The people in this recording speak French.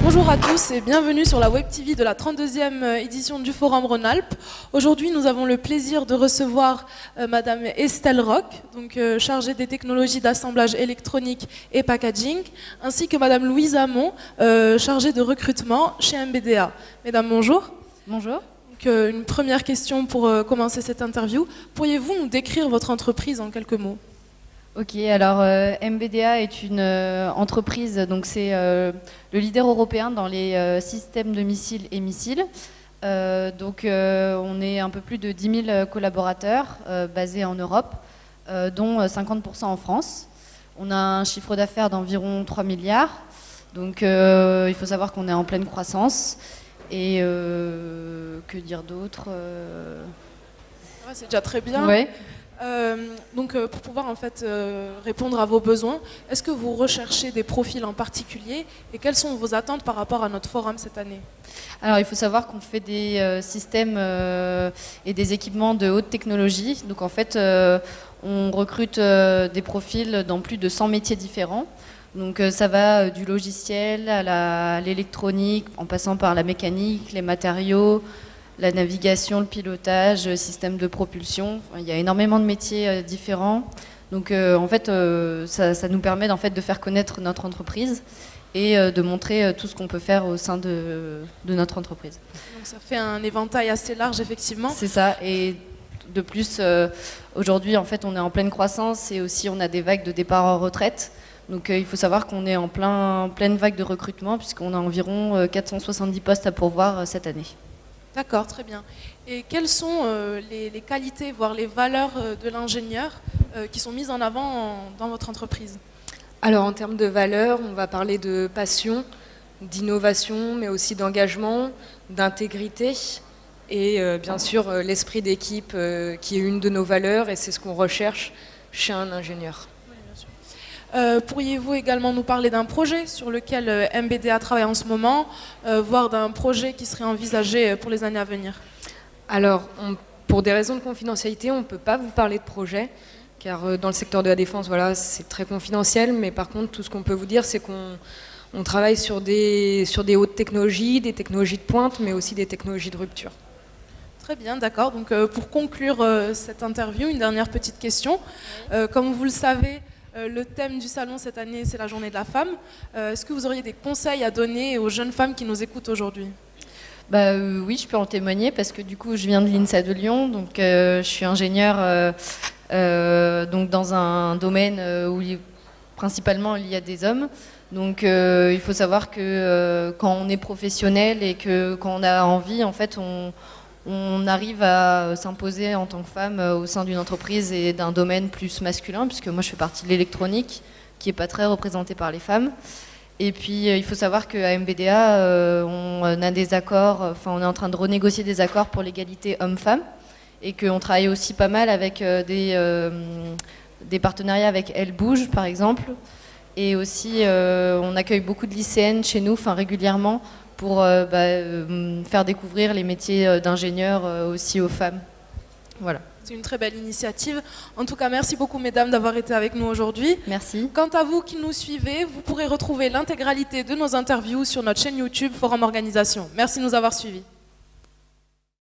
Bonjour à tous et bienvenue sur la Web TV de la 32e édition du Forum Rhône-Alpes. Aujourd'hui, nous avons le plaisir de recevoir Madame Estelle Roch, donc chargée des technologies d'assemblage électronique et packaging, ainsi que Madame Louise Hamon, chargée de recrutement chez MBDA. Mesdames, bonjour. Bonjour. Donc, une première question pour commencer cette interview. Pourriez-vous nous décrire votre entreprise en quelques mots ? Ok, alors MBDA est une entreprise, donc c'est le leader européen dans les systèmes de missiles et missiles. On est un peu plus de 10 000 collaborateurs basés en Europe, dont 50% en France. On a un chiffre d'affaires d'environ 3 milliards, donc il faut savoir qu'on est en pleine croissance. Et que dire d'autre Ouais, c'est déjà très bien. Ouais. Pour pouvoir en fait répondre à vos besoins, est-ce que vous recherchez des profils en particulier et quelles sont vos attentes par rapport à notre forum cette année ? Alors il faut savoir qu'on fait des systèmes et des équipements de haute technologie. Donc en fait on recrute des profils dans plus de 100 métiers différents. Donc ça va du logiciel à l'électronique, en passant par la mécanique, les matériaux, la navigation, le pilotage, système de propulsion. Il y a énormément de métiers différents. Donc ça nous permet en fait de faire connaître notre entreprise et de montrer tout ce qu'on peut faire au sein de notre entreprise. Donc ça fait un éventail assez large effectivement. C'est ça. Et de plus, aujourd'hui en fait on est en pleine croissance et aussi on a des vagues de départ en retraite. Donc il faut savoir qu'on est en pleine vague de recrutement puisqu'on a environ 470 postes à pourvoir cette année. D'accord, très bien. Et quelles sont les qualités, voire les valeurs de l'ingénieur qui sont mises en avant dans votre entreprise ? Alors en termes de valeurs, on va parler de passion, d'innovation, mais aussi d'engagement, d'intégrité et bien sûr l'esprit d'équipe qui est une de nos valeurs et c'est ce qu'on recherche chez un ingénieur. Pourriez-vous également nous parler d'un projet sur lequel MBDA travaille en ce moment, voire d'un projet qui serait envisagé pour les années à venir ? Alors, pour des raisons de confidentialité, on ne peut pas vous parler de projet, car dans le secteur de la défense, voilà, c'est très confidentiel, mais par contre, tout ce qu'on peut vous dire, c'est qu'on travaille sur des hautes technologies, des technologies de pointe, mais aussi des technologies de rupture. Très bien, d'accord. Donc, pour conclure cette interview, une dernière petite question. Comme vous le savez, le thème du salon cette année, c'est la journée de la femme. Est-ce que vous auriez des conseils à donner aux jeunes femmes qui nous écoutent aujourd'hui ? Oui, je peux en témoigner parce que du coup, je viens de l'INSA de Lyon, donc je suis ingénieure donc dans un domaine où principalement il y a des hommes. Donc il faut savoir que quand on est professionnel et que quand on a envie, en fait, on arrive à s'imposer en tant que femme au sein d'une entreprise et d'un domaine plus masculin, puisque moi je fais partie de l'électronique, qui n'est pas très représentée par les femmes. Et puis il faut savoir qu'à MBDA, on a des accords, on est en train de renégocier des accords pour l'égalité homme-femme, et qu'on travaille aussi pas mal avec des partenariats avec Elle Bouge, par exemple. Et aussi, on accueille beaucoup de lycéennes chez nous, régulièrement, pour faire découvrir les métiers d'ingénieur aussi aux femmes. Voilà. C'est une très belle initiative. En tout cas, merci beaucoup, mesdames, d'avoir été avec nous aujourd'hui. Merci. Quant à vous qui nous suivez, vous pourrez retrouver l'intégralité de nos interviews sur notre chaîne YouTube Forum Organisation. Merci de nous avoir suivis.